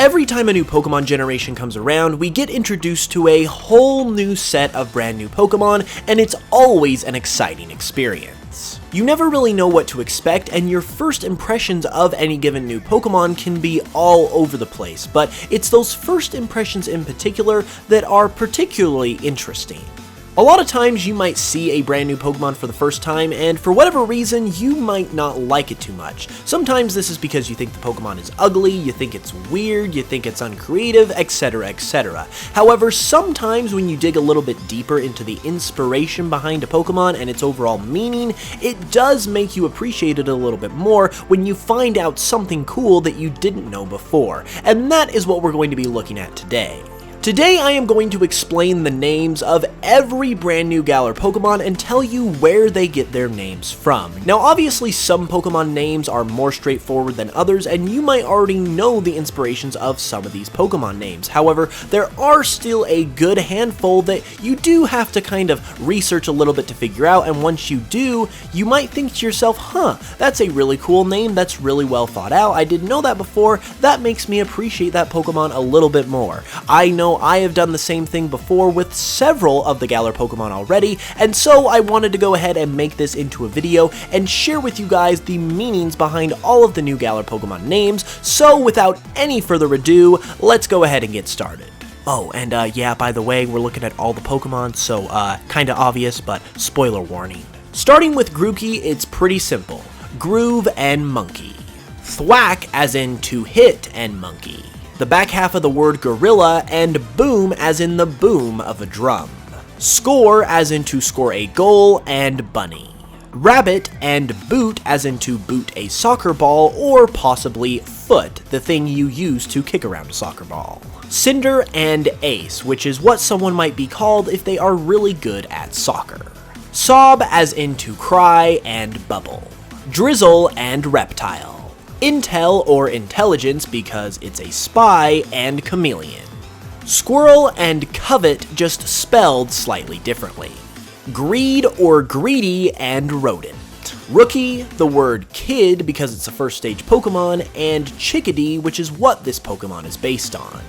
Every time a new Pokemon generation comes around, we get introduced to a whole new set of brand new Pokemon, and it's always an exciting experience. You never really know what to expect, and your first impressions of any given new Pokemon can be all over the place, but it's those first impressions in particular that are particularly interesting. A lot of times you might see a brand new Pokemon for the first time, and for whatever reason, you might not like it too much. Sometimes this is because you think the Pokemon is ugly, you think it's weird, you think it's uncreative, etc, etc. However, sometimes when you dig a little bit deeper into the inspiration behind a Pokemon and its overall meaning, it does make you appreciate it a little bit more when you find out something cool that you didn't know before. And that is what we're going to be looking at today. Today I am going to explain the names of every brand new Galar Pokemon and tell you where they get their names from. Now obviously some Pokemon names are more straightforward than others, and you might already know the inspirations of some of these Pokemon names. However, there are still a good handful that you do have to kind of research a little bit to figure out, and once you do, you might think to yourself, huh, that's a really cool name, that's really well thought out, I didn't know that before, that makes me appreciate that Pokemon a little bit more. I know I have done the same thing before with several of the Galar Pokemon already, and so I wanted to go ahead and make this into a video and share with you guys the meanings behind all of the new Galar Pokemon names. So without any further ado, let's go ahead and get started. Oh, and yeah, by the way, we're looking at all the Pokemon, so kinda obvious, but spoiler warning. Starting with Grookey, it's pretty simple. Groove and Monkey. Thwack as in to hit and monkey. The back half of the word gorilla, and boom as in the boom of a drum. Score as in to score a goal, and bunny. Rabbit and boot as in to boot a soccer ball, or possibly foot, the thing you use to kick around a soccer ball. Cinder and ace, which is what someone might be called if they are really good at soccer. Sob as in to cry, and bubble. Drizzle and reptile. Intel or intelligence because it's a spy, and chameleon. Squirrel and covet, just spelled slightly differently. Greed or greedy, and rodent. Rookie, the word kid because it's a first stage Pokemon, and chickadee, which is what this Pokemon is based on.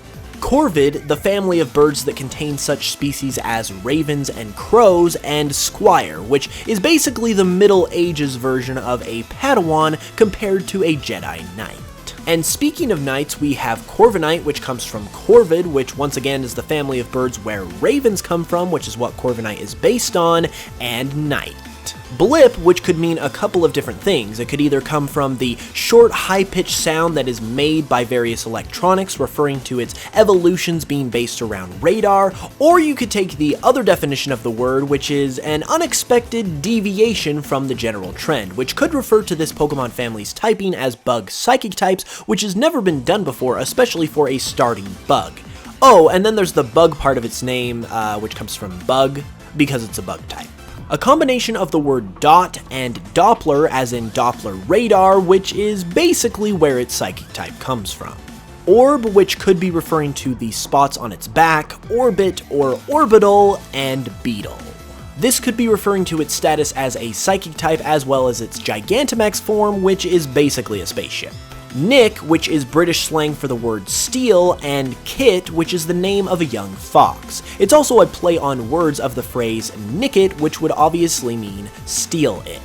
Corvid, the family of birds that contain such species as ravens and crows, and Squire, which is basically the Middle Ages version of a Padawan compared to a Jedi Knight. And speaking of knights, we have Corviknight, which comes from Corvid, which once again is the family of birds where ravens come from, which is what Corviknight is based on, and Knight. Blip, which could mean a couple of different things. It could either come from the short, high-pitched sound that is made by various electronics, referring to its evolutions being based around radar, or you could take the other definition of the word, which is an unexpected deviation from the general trend, which could refer to this Pokemon family's typing as bug psychic types, which has never been done before, especially for a starting bug. Oh, and then there's the bug part of its name, which comes from bug, because it's a bug type. A combination of the word dot and Doppler as in Doppler radar, which is basically where its psychic type comes from. Orb, which could be referring to the spots on its back, orbit or orbital, and beetle. This could be referring to its status as a psychic type as well as its Gigantamax form, which is basically a spaceship. Nick, which is British slang for the word steal, and Kit, which is the name of a young fox. It's also a play on words of the phrase nick it, which would obviously mean steal it.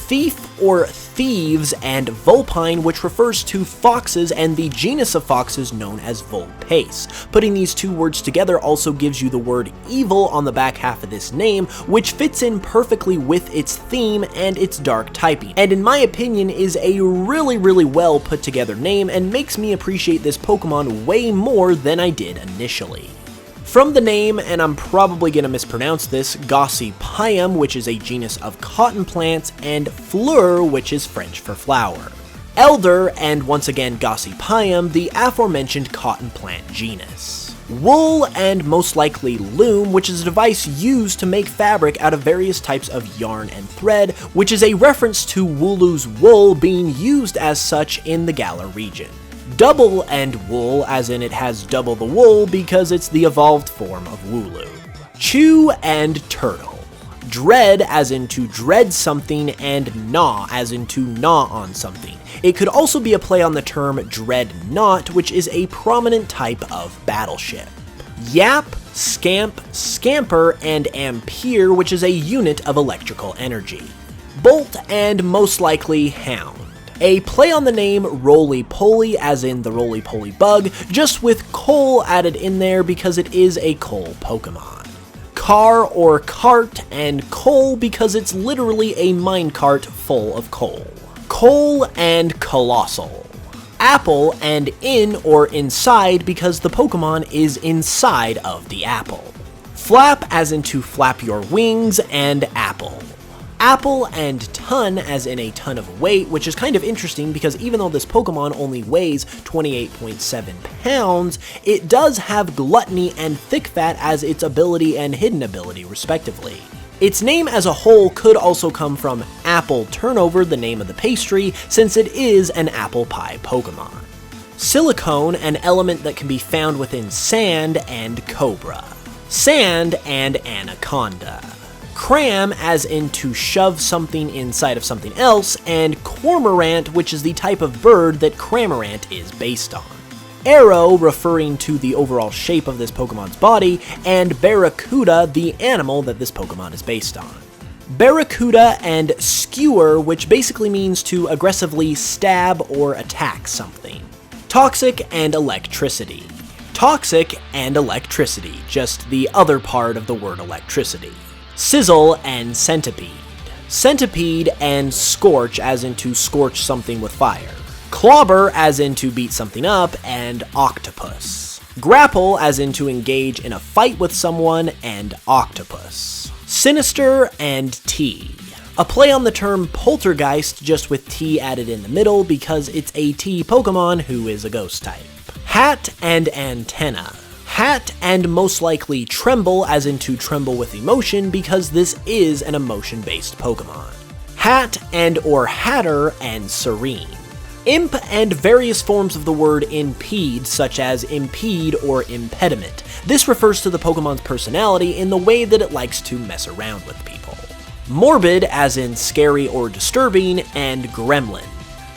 Thief or thieves, and Vulpine, which refers to foxes and the genus of foxes known as Vulpes. Putting these two words together also gives you the word evil on the back half of this name, which fits in perfectly with its theme and its dark typing, and in my opinion is a really well put together name and makes me appreciate this Pokemon way more than I did initially. From the name, and I'm probably going to mispronounce this, Gossypium, which is a genus of cotton plants, and Fleur, which is French for flower. Elder, and once again Gossypium, the aforementioned cotton plant genus. Wool, and most likely loom, which is a device used to make fabric out of various types of yarn and thread, which is a reference to Wooloo's wool being used as such in the Galar region. Double and wool, as in it has double the wool because it's the evolved form of Wooloo. Chew and turtle. Dread as in to dread something, and gnaw as in to gnaw on something. It could also be a play on the term dreadnought, which is a prominent type of battleship. Yap, scamp, scamper, and ampere, which is a unit of electrical energy. Bolt, and most likely hound. A play on the name roly-poly, as in the roly-poly bug, just with coal added in there because it is a coal Pokemon. Car or cart, and coal because it's literally a minecart full of coal. Coal and colossal. Apple and in or inside because the Pokemon is inside of the apple. Flap as in to flap your wings, and apple. Apple and ton as in a ton of weight, which is kind of interesting because even though this Pokemon only weighs 28.7 pounds, it does have gluttony and thick fat as its ability and hidden ability respectively. Its name as a whole could also come from apple turnover, the name of the pastry, since it is an apple pie Pokemon. Silicone, an element that can be found within sand, and cobra. Sand and anaconda. Cram as in to shove something inside of something else, and cormorant, which is the type of bird that Cramorant is based on. Arrow, referring to the overall shape of this Pokemon's body, and Barracuda, the animal that this Pokemon is based on. Barracuda and skewer, which basically means to aggressively stab or attack something. Toxic and electricity. Toxic and electricity, just the other part of the word electricity. Sizzle and centipede. Centipede and scorch as in to scorch something with fire. Clobber as in to beat something up, and octopus. Grapple as in to engage in a fight with someone, and octopus. Sinister and T. A play on the term poltergeist, just with T added in the middle because it's a T Pokemon who is a ghost type. Hat and antenna. Hat and most likely tremble as in to tremble with emotion because this is an emotion-based Pokemon. Hat and or hatter, and serene. Imp and various forms of the word impede, such as impede or impediment. This refers to the Pokemon's personality in the way that it likes to mess around with people. Morbid as in scary or disturbing, and gremlin.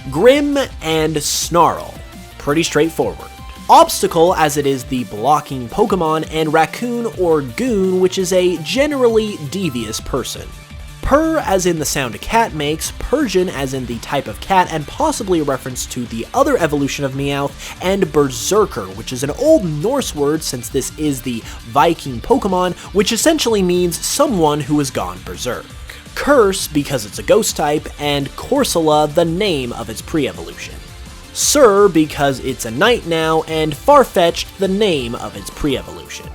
Grim and snarl. Pretty straightforward. Obstacle as it is the blocking Pokemon, and raccoon or goon, which is a generally devious person. Purr as in the sound a cat makes, Persian as in the type of cat and possibly a reference to the other evolution of Meowth, and Berserker, which is an Old Norse word since this is the Viking Pokemon, which essentially means someone who has gone berserk. Curse because it's a ghost type, and Corsola, the name of its pre-evolution. Sir because it's a knight now, and Farfetch'd, the name of its pre-evolution.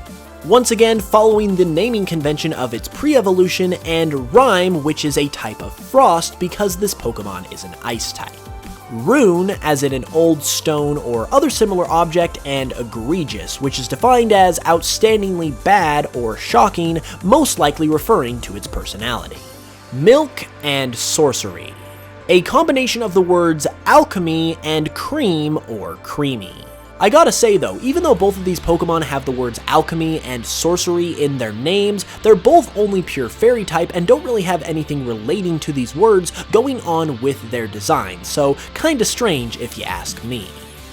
Once again, following the naming convention of its pre-evolution, and Rime, which is a type of frost because this Pokemon is an ice type. Rune, as in an old stone or other similar object, and egregious, which is defined as outstandingly bad or shocking, most likely referring to its personality. Milk and sorcery. A combination of the words alchemy and cream or creamy. I gotta say though, even though both of these Pokemon have the words alchemy and sorcery in their names, they're both only pure fairy type and don't really have anything relating to these words going on with their design, so kinda strange if you ask me.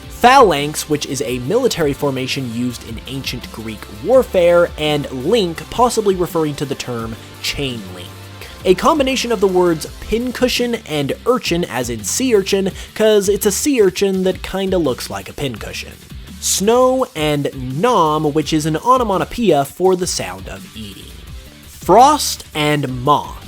Phalanx, which is a military formation used in ancient Greek warfare, and link, possibly referring to the term chain link. A combination of the words pincushion and urchin, as in sea urchin, cause it's a sea urchin that kinda looks like a pincushion. Snow and nom, which is an onomatopoeia for the sound of eating. Frost and moth.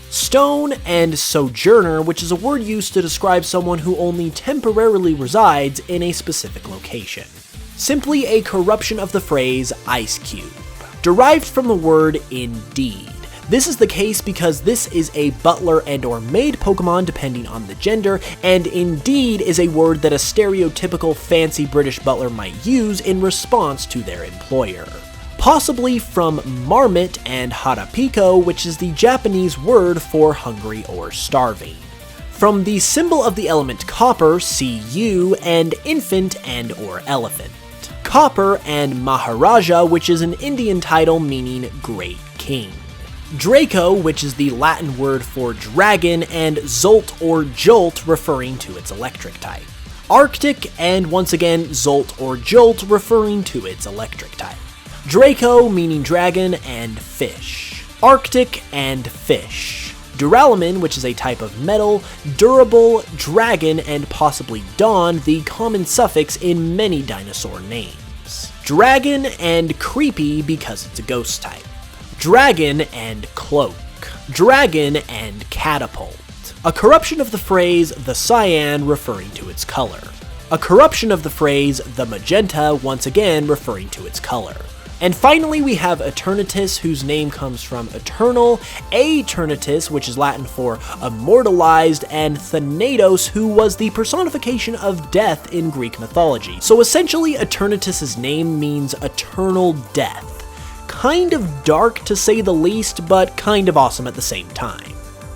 Stone and sojourner, which is a word used to describe someone who only temporarily resides in a specific location. Simply a corruption of the phrase ice cube, derived from the word indeed. This is the case because this is a butler and or maid Pokemon depending on the gender, and indeed is a word that a stereotypical fancy British butler might use in response to their employer. Possibly from marmot and harapiko, which is the Japanese word for hungry or starving. From the symbol of the element copper, Cu, and infant and or elephant. Copper and Maharaja, which is an Indian title meaning great king. Draco, which is the Latin word for dragon, and Zolt or Jolt, referring to its electric type. Arctic, and once again, Zolt or Jolt, referring to its electric type. Draco, meaning dragon, and fish. Arctic and fish. Duralumin, which is a type of metal, durable, dragon, and possibly dawn, the common suffix in many dinosaur names. Dragon and creepy because it's a ghost type. Dragon and cloak. Dragon and catapult. A corruption of the phrase the cyan, referring to its color. A corruption of the phrase the magenta, once again referring to its color. And finally, we have Eternatus, whose name comes from eternal, Aeternatus, which is Latin for immortalized, and Thanatos, who was the personification of death in Greek mythology. So essentially, Eternatus's name means eternal death. Kind of dark to say the least, but kind of awesome at the same time.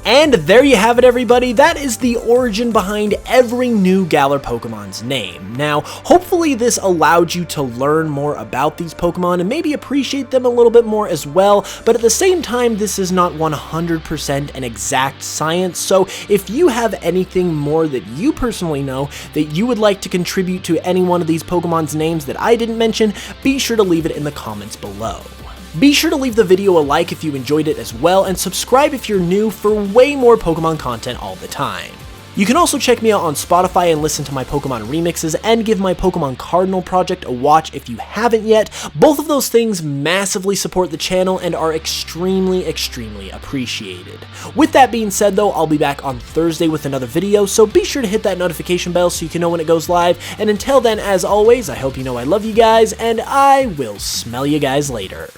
And there you have it, everybody. That is the origin behind every new Galar Pokemon's name. Now, hopefully this allowed you to learn more about these Pokemon and maybe appreciate them a little bit more as well, but at the same time, this is not 100% an exact science, so if you have anything more that you personally know that you would like to contribute to any one of these Pokemon's names that I didn't mention, be sure to leave it in the comments below. Be sure to leave the video a like if you enjoyed it as well, and subscribe if you're new for way more Pokemon content all the time. You can also check me out on Spotify and listen to my Pokemon remixes, and give my Pokemon Cardinal project a watch if you haven't yet. Both of those things massively support the channel and are extremely, extremely appreciated. With that being said though, I'll be back on Thursday with another video, so be sure to hit that notification bell so you can know when it goes live, and until then, as always, I hope you know I love you guys, and I will smell you guys later.